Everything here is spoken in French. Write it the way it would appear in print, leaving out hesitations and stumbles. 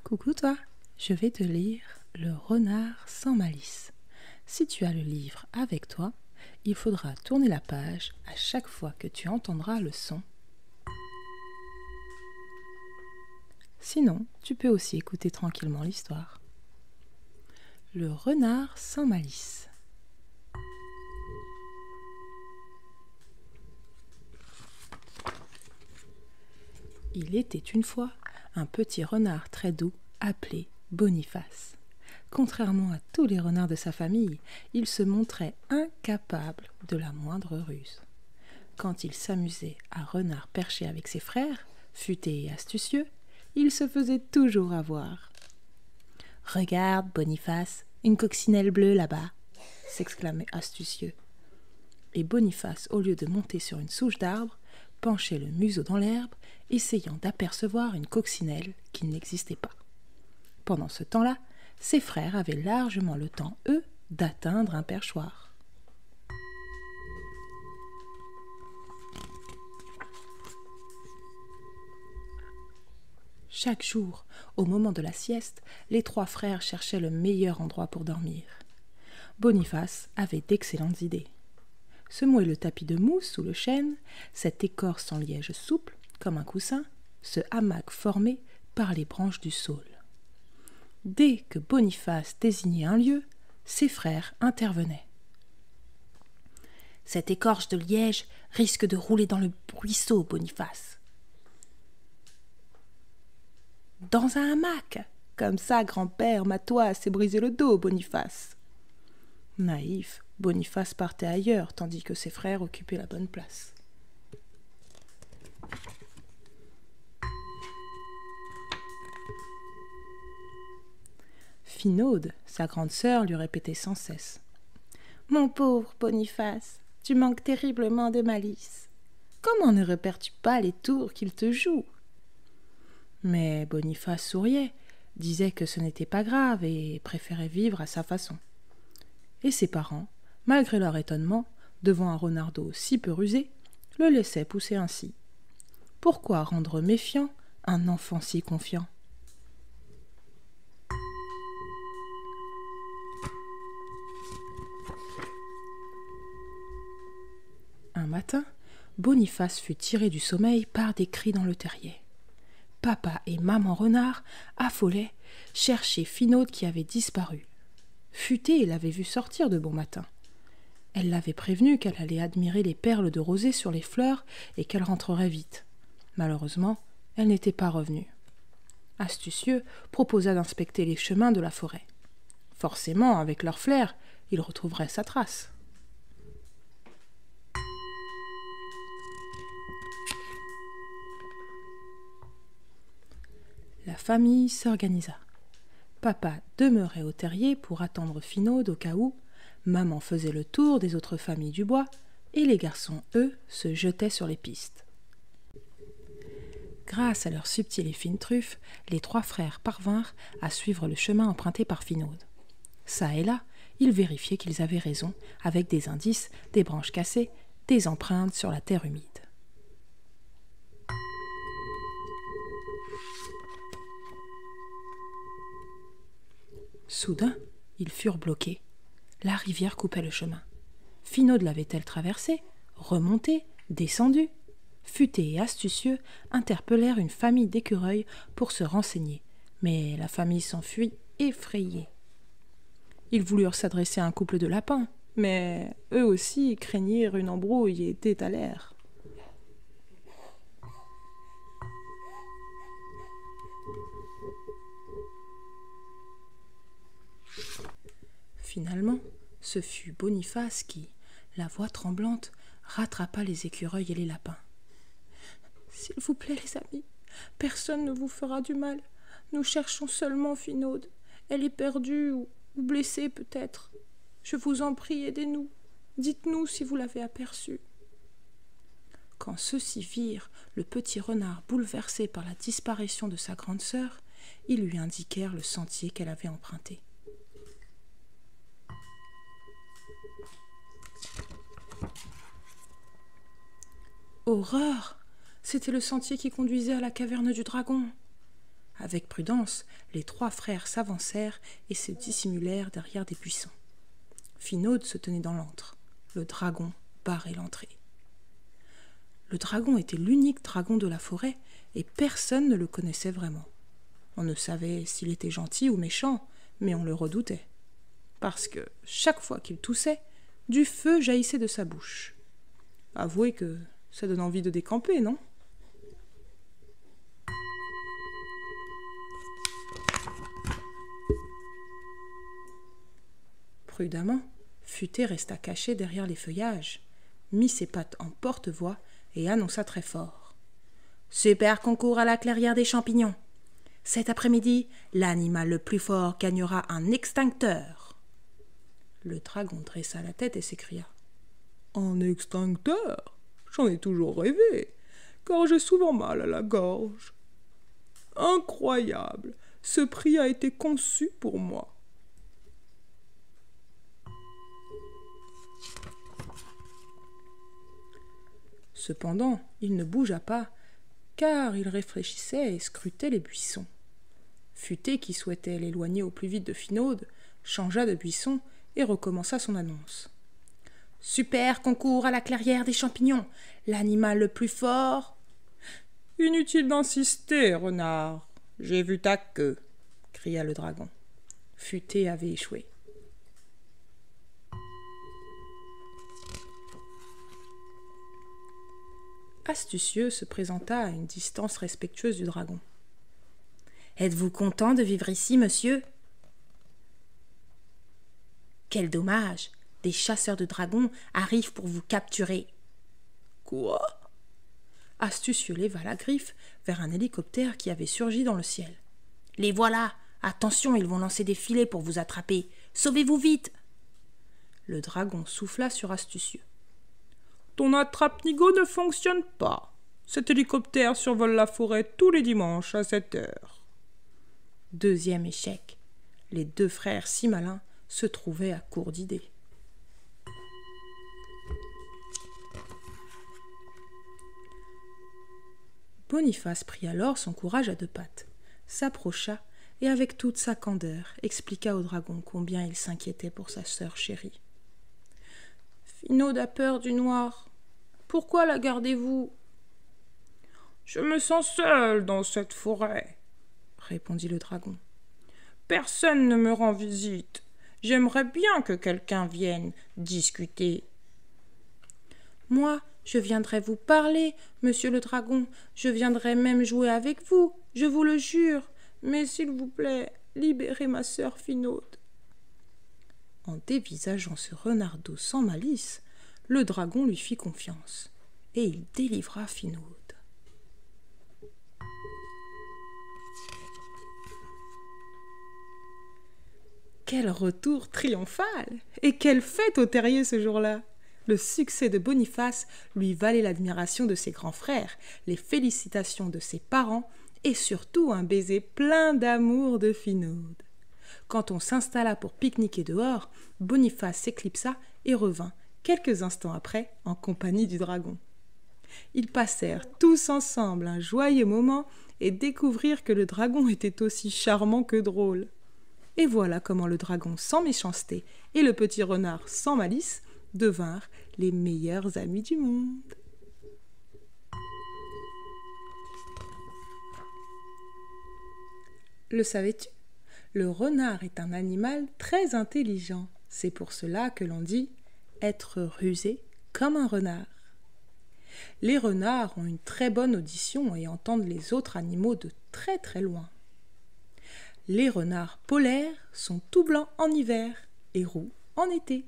Coucou toi, je vais te lire Le renard sans malice. Si tu as le livre avec toi, il faudra tourner la page à chaque fois que tu entendras le son. Sinon, tu peux aussi écouter tranquillement l'histoire. Le renard sans malice. Il était une fois un petit renard très doux appelé Boniface. Contrairement à tous les renards de sa famille, il se montrait incapable de la moindre ruse. Quand il s'amusait à renard perché avec ses frères, futés et astucieux, il se faisait toujours avoir. « Regarde, Boniface, une coccinelle bleue là-bas !» s'exclamait astucieux. Et Boniface, au lieu de monter sur une souche d'arbre, penchait le museau dans l'herbe, essayant d'apercevoir une coccinelle qui n'existait pas. Pendant ce temps-là, ses frères avaient largement le temps, eux, d'atteindre un perchoir. Chaque jour, au moment de la sieste, les trois frères cherchaient le meilleur endroit pour dormir. Boniface avait d'excellentes idées. Se nouer le tapis de mousse sous le chêne, cette écorce en liège souple, comme un coussin, ce hamac formé par les branches du saule. Dès que Boniface désignait un lieu, ses frères intervenaient. « Cette écorce de liège risque de rouler dans le ruisseau, Boniface. »« Dans un hamac. Comme ça, grand-père, ma toise s'est brisé le dos, Boniface. » Naïf, Boniface partait ailleurs, tandis que ses frères occupaient la bonne place. Finaude, sa grande sœur, lui répétait sans cesse. « Mon pauvre Boniface, tu manques terriblement de malice. Comment ne repères-tu pas les tours qu'il te joue ?» Mais Boniface souriait, disait que ce n'était pas grave et préférait vivre à sa façon. Et ses parents, malgré leur étonnement, devant un renardeau si peu rusé, le laissaient pousser ainsi. Pourquoi rendre méfiant un enfant si confiant ? Un matin, Boniface fut tiré du sommeil par des cris dans le terrier. Papa et maman renard, affolés, cherchaient Finaude qui avait disparu. Futée l'avait vue sortir de bon matin. Elle l'avait prévenue qu'elle allait admirer les perles de rosée sur les fleurs et qu'elle rentrerait vite. Malheureusement, elle n'était pas revenue. Astucieux proposa d'inspecter les chemins de la forêt. Forcément, avec leur flair, il retrouverait sa trace. La famille s'organisa. Papa demeurait au terrier pour attendre Finaude au cas où, maman faisait le tour des autres familles du bois, et les garçons, eux, se jetaient sur les pistes. Grâce à leur subtile et fine truffe, les trois frères parvinrent à suivre le chemin emprunté par Finaude. Ça et là, ils vérifiaient qu'ils avaient raison, avec des indices, des branches cassées, des empreintes sur la terre humide. Soudain, ils furent bloqués. La rivière coupait le chemin. Finaude l'avait-elle traversée, remontée, descendue ? Futé et astucieux interpellèrent une famille d'écureuils pour se renseigner, mais la famille s'enfuit effrayée. Ils voulurent s'adresser à un couple de lapins, mais eux aussi craignirent une embrouille et étaient à l'air. Finalement, ce fut Boniface qui, la voix tremblante, rattrapa les écureuils et les lapins. « S'il vous plaît, les amis, personne ne vous fera du mal. Nous cherchons seulement Finaude. Elle est perdue ou blessée peut-être. Je vous en prie, aidez-nous. Dites-nous si vous l'avez aperçue. » Quand ceux-ci virent le petit renard bouleversé par la disparition de sa grande sœur, ils lui indiquèrent le sentier qu'elle avait emprunté. Horreur ! C'était le sentier qui conduisait à la caverne du dragon. Avec prudence, les 3 frères s'avancèrent et se dissimulèrent derrière des buissons. Finaude se tenait dans l'antre. Le dragon barrait l'entrée. Le dragon était l'unique dragon de la forêt et personne ne le connaissait vraiment. On ne savait s'il était gentil ou méchant, mais on le redoutait. Parce que chaque fois qu'il toussait, du feu jaillissait de sa bouche. Avouez que ça donne envie de décamper, non ? Prudemment, Futé resta caché derrière les feuillages, mit ses pattes en porte-voix et annonça très fort. « Super concours à la clairière des champignons. Cet après-midi, l'animal le plus fort gagnera un extincteur. » Le dragon dressa la tête et s'écria. « Un extincteur ? J'en ai toujours rêvé, car j'ai souvent mal à la gorge. Incroyable, ce prix a été conçu pour moi. » Cependant, il ne bougea pas, car il réfléchissait et scrutait les buissons. Futé, qui souhaitait l'éloigner au plus vite de Finaude, changea de buisson et recommença son annonce. « Super concours à la clairière des champignons, l'animal le plus fort... »« Inutile d'insister, renard, j'ai vu ta queue, » cria le dragon. Futé avait échoué. Astucieux se présenta à une distance respectueuse du dragon. « Êtes-vous content de vivre ici, monsieur ? » ?»« Quel dommage ! Des chasseurs de dragons arrivent pour vous capturer. »« Quoi ?» Astucieux leva la griffe vers un hélicoptère qui avait surgi dans le ciel. « Les voilà ! Attention, ils vont lancer des filets pour vous attraper. Sauvez-vous vite !» Le dragon souffla sur Astucieux. Ton attrape-nigo ne fonctionne pas. Cet hélicoptère survole la forêt tous les dimanches à 7 heures. Deuxième échec. Les 2 frères si malins se trouvaient à court d'idées. Boniface prit alors son courage à 2 pattes, s'approcha et avec toute sa candeur expliqua au dragon combien il s'inquiétait pour sa sœur chérie. « Finaude a peur du noir. Pourquoi la gardez-vous ? » ?»« Je me sens seul dans cette forêt, » répondit le dragon. « Personne ne me rend visite. J'aimerais bien que quelqu'un vienne discuter. »« Moi, je viendrai vous parler, monsieur le dragon. Je viendrai même jouer avec vous, je vous le jure. Mais s'il vous plaît, libérez ma sœur Finaude. » En dévisageant ce renardeau sans malice, le dragon lui fit confiance, et il délivra Finaude. Quel retour triomphal! Et quelle fête au terrier ce jour-là! Le succès de Boniface lui valait l'admiration de ses grands frères, les félicitations de ses parents, et surtout un baiser plein d'amour de Finaude. Quand on s'installa pour pique-niquer dehors, Boniface s'éclipsa et revint, quelques instants après, en compagnie du dragon. Ils passèrent tous ensemble un joyeux moment et découvrirent que le dragon était aussi charmant que drôle. Et voilà comment le dragon sans méchanceté et le petit renard sans malice devinrent les meilleurs amis du monde. Le savais-tu ? Le renard est un animal très intelligent. C'est pour cela que l'on dit être rusé comme un renard. Les renards ont une très bonne audition et entendent les autres animaux de très très loin. Les renards polaires sont tout blancs en hiver et roux en été.